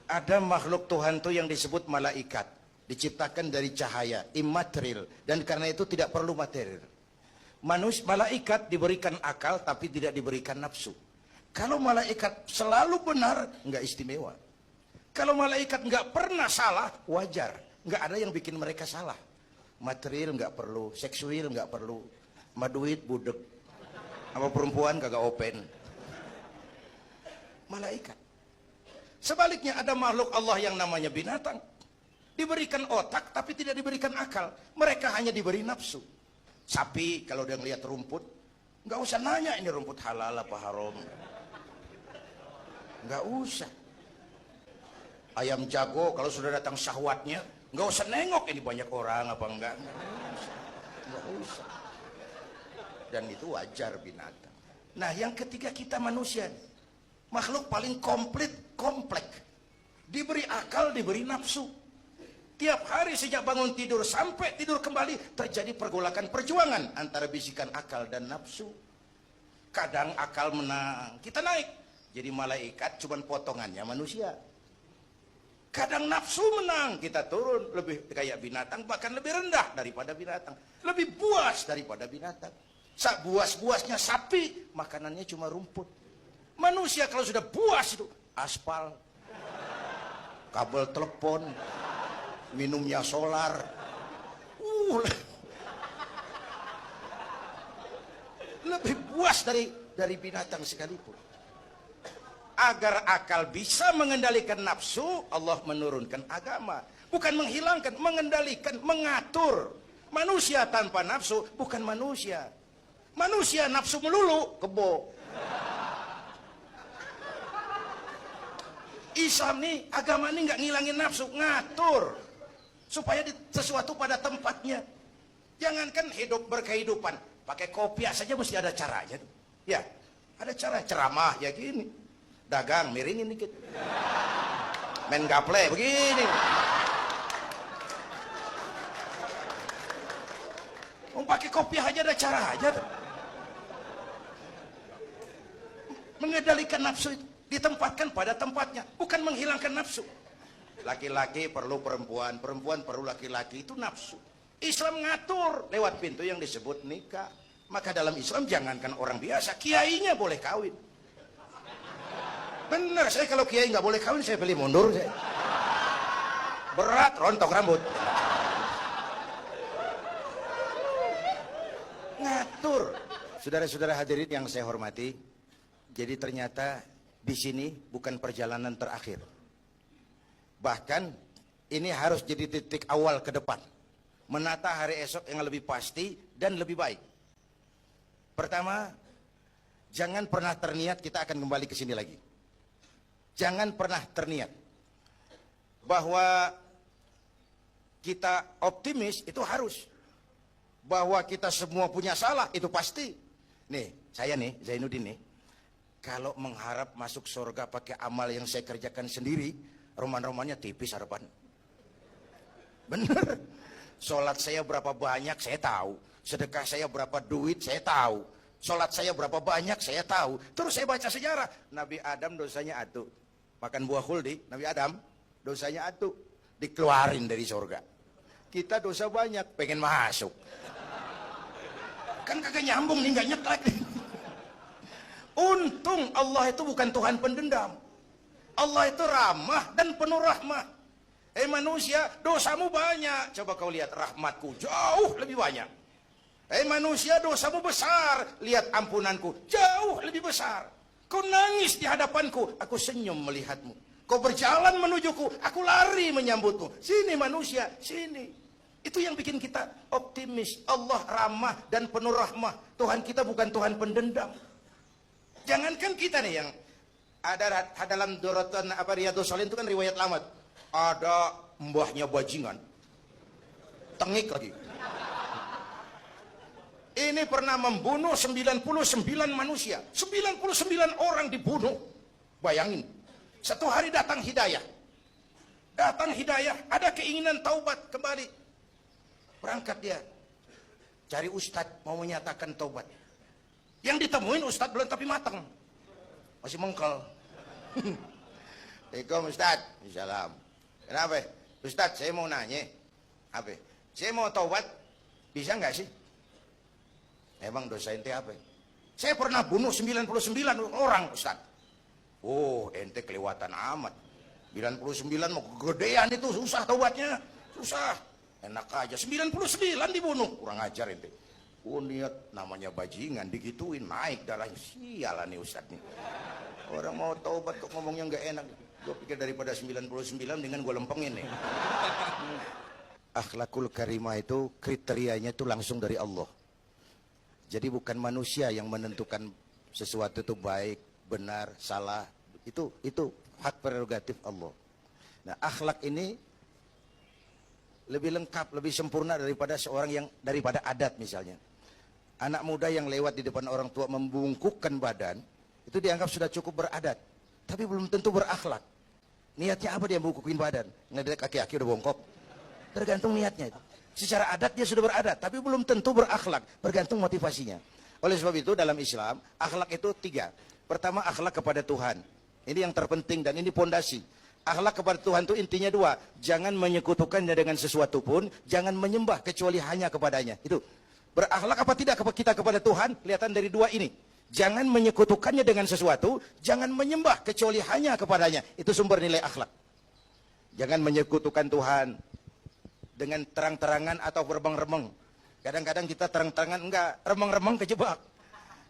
Ada makhluk Tuhan tuh yang disebut malaikat, diciptakan dari cahaya, immaterial, dan karena itu tidak perlu material. Malaikat diberikan akal tapi tidak diberikan nafsu. Kalau malaikat selalu benar, nggak istimewa. Kalau malaikat nggak pernah salah, wajar. Nggak ada yang bikin mereka salah. Material nggak perlu, seksual nggak perlu, maduit budek, sama perempuan kagak open. Malaikat. Sebaliknya ada makhluk Allah yang namanya binatang. Diberikan otak tapi tidak diberikan akal. Mereka hanya diberi nafsu. Sapi kalau dia ngelihat rumput, nggak usah nanya ini rumput halal apa haram. Nggak usah. Ayam jago kalau sudah datang syahwatnya, nggak usah nengok ini banyak orang apa enggak. Nggak usah. Dan itu wajar binatang. Nah yang ketiga kita manusia, makhluk paling kompleks. Diberi akal, diberi nafsu. Tiap hari sejak bangun tidur sampai tidur kembali terjadi pergolakan perjuangan antara bisikan akal dan nafsu. Kadang akal menang, kita naik. Jadi malaikat cuman potongannya manusia. Kadang nafsu menang, kita turun lebih kayak binatang, bahkan lebih rendah daripada binatang. Lebih buas daripada binatang. Buas-buasnya sapi, makanannya cuma rumput. Manusia kalau sudah buas itu aspal, kabel telepon, minumnya solar. Lebih buas dari binatang sekalipun. Agar akal bisa mengendalikan nafsu, Allah menurunkan agama. Bukan menghilangkan, mengendalikan, mengatur. Manusia tanpa nafsu bukan manusia. Manusia nafsu melulu, kebo. Islam nih, agama ini nggak ngilangin nafsu, ngatur supaya sesuatu pada tempatnya. Jangankan hidup berkehidupan, pakai kopiah saja mesti ada caranya. Ya, ada cara ceramah ya gini. Dagang miringin dikit. Main gaple begini. Pakai kopiah aja ada cara aja. Mengendalikan nafsu itu ditempatkan pada tempatnya, bukan menghilangkan nafsu. Laki-laki perlu perempuan, perempuan perlu laki-laki, itu nafsu. Islam ngatur lewat pintu yang disebut nikah. Maka dalam Islam jangankan orang biasa, kiainya boleh kawin. Bener, saya kalau kiai nggak boleh kawin saya pilih mundur. Saya. Berat, rontok rambut. Ngatur. Saudara-saudara hadirin yang saya hormati, jadi ternyata di sini bukan perjalanan terakhir. Bahkan ini harus jadi titik awal ke depan. Menata hari esok yang lebih pasti dan lebih baik. Pertama, jangan pernah terniat kita akan kembali ke sini lagi. Jangan pernah terniat bahwa kita optimis itu harus. Bahwa kita semua punya salah itu pasti. Nih, saya nih, Zainuddin nih. Kalau mengharap masuk surga pakai amal yang saya kerjakan sendiri, roman-romannya tipis harapan. Bener. Sholat saya berapa banyak saya tahu. Sedekah saya berapa duit saya tahu. Sholat saya berapa banyak saya tahu. Terus saya baca sejarah. Nabi Adam dosanya atuh. Makan buah khuldi, Nabi Adam dosanya atuh. Dikeluarin dari surga. Kita dosa banyak, pengen masuk. Kan kagak nyambung nih, gak nyetlek nih. Untung Allah itu bukan Tuhan pendendam. Allah itu ramah dan penuh rahmah. Manusia, dosamu banyak. Coba kau lihat rahmatku jauh lebih banyak. Manusia, dosamu besar. Lihat ampunanku jauh lebih besar. Kau nangis di hadapanku, aku senyum melihatmu. Kau berjalan menujuku, aku lari menyambutmu. Sini manusia, sini. Itu yang bikin kita optimis. Allah ramah dan penuh rahmah. Tuhan kita bukan Tuhan pendendam. Jangankan kita nih yang ada dalam Dorotan Riyadhus Shalihin itu kan riwayat lama. Ada mbahnya bajingan. Tengik lagi. Ini pernah membunuh 99 manusia. 99 orang dibunuh. Bayangin. Satu hari datang hidayah. Datang hidayah. Ada keinginan taubat kembali. Berangkat dia. Cari ustadz mau menyatakan taubat. Yang ditemuin ustadz belum tapi matang. Masih mengkel. Assalamualaikum Ustaz. Salam. Kenapa? Ustaz, saya mau nanya. Apa? Saya mau taubat. Bisa nggak sih? Emang dosa ente apa? Saya pernah bunuh 99 orang, Ustaz. Oh, ente kelewatan amat. 99 mau kegedean itu susah taubatnya. Susah. Enak aja 99 dibunuh. Kurang ajar ente. Oh, niat namanya bajingan digituin naik darahnya. Sialan nih Ustaz nih. Orang mau taubat kok ngomongnya nggak enak. Gue pikir daripada 99 dengan gue lempengin nih. Akhlakul karimah itu kriterianya itu langsung dari Allah. Jadi bukan manusia yang menentukan sesuatu itu baik, benar, salah. Itu hak prerogatif Allah. Nah, akhlak ini lebih lengkap, lebih sempurna daripada daripada adat misalnya. Anak muda yang lewat di depan orang tua membungkukkan badan, itu dianggap sudah cukup beradat. Tapi belum tentu berakhlak. Niatnya apa dia bungkukin badan? Ngelihat kaki-kaki udah bongkok. Tergantung niatnya itu. Secara adat dia sudah beradat, tapi belum tentu berakhlak. Bergantung motivasinya. Oleh sebab itu dalam Islam, akhlak itu 3. Pertama, akhlak kepada Tuhan. Ini yang terpenting dan ini pondasi. Akhlak kepada Tuhan itu intinya 2. Jangan menyekutukannya dengan sesuatu pun. Jangan menyembah kecuali hanya kepadanya. Itu. Berakhlak apa tidak kita kepada Tuhan? Kelihatan dari 2 ini. Jangan menyekutukannya dengan sesuatu, jangan menyembah kecuali hanya kepadanya. Itu sumber nilai akhlak. Jangan menyekutukan Tuhan dengan terang-terangan atau remeng-remeng. Kadang-kadang kita terang-terangan enggak, remeng-remeng kejebak.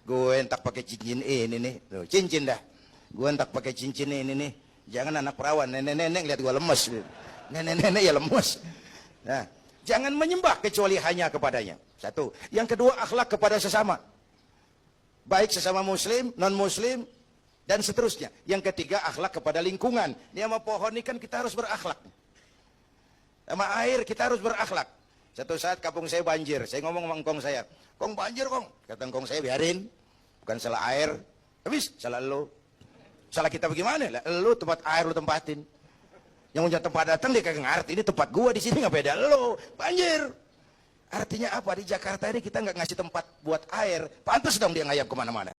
Gue entak pakai cincin ini nih, tuh, cincin dah. Gue entak pakai cincin ini nih. Jangan anak perawan, nenek-nenek lihat gue lemes. Nenek-nenek ya lemes. Nah, jangan menyembah kecuali hanya kepadanya. 1. Yang kedua, akhlak kepada sesama. Baik sesama muslim, non-muslim, dan seterusnya. Yang ketiga, akhlak kepada lingkungan. Ini sama pohon ini kan kita harus berakhlak. Sama air kita harus berakhlak. Satu saat kampung saya banjir. Saya ngomong sama engkong saya. Kong banjir kong. Kata engkong saya, biarin. Bukan salah air. Habis, salah lo. Salah kita bagaimana? Lo tempat air lo tempatin. Yang punya tempat datang dia kagak ngerti. Ini tempat gua di sini nggak beda lo. Banjir. Artinya apa? Di Jakarta ini kita nggak ngasih tempat buat air. Pantas dong dia ngayap kemana-mana.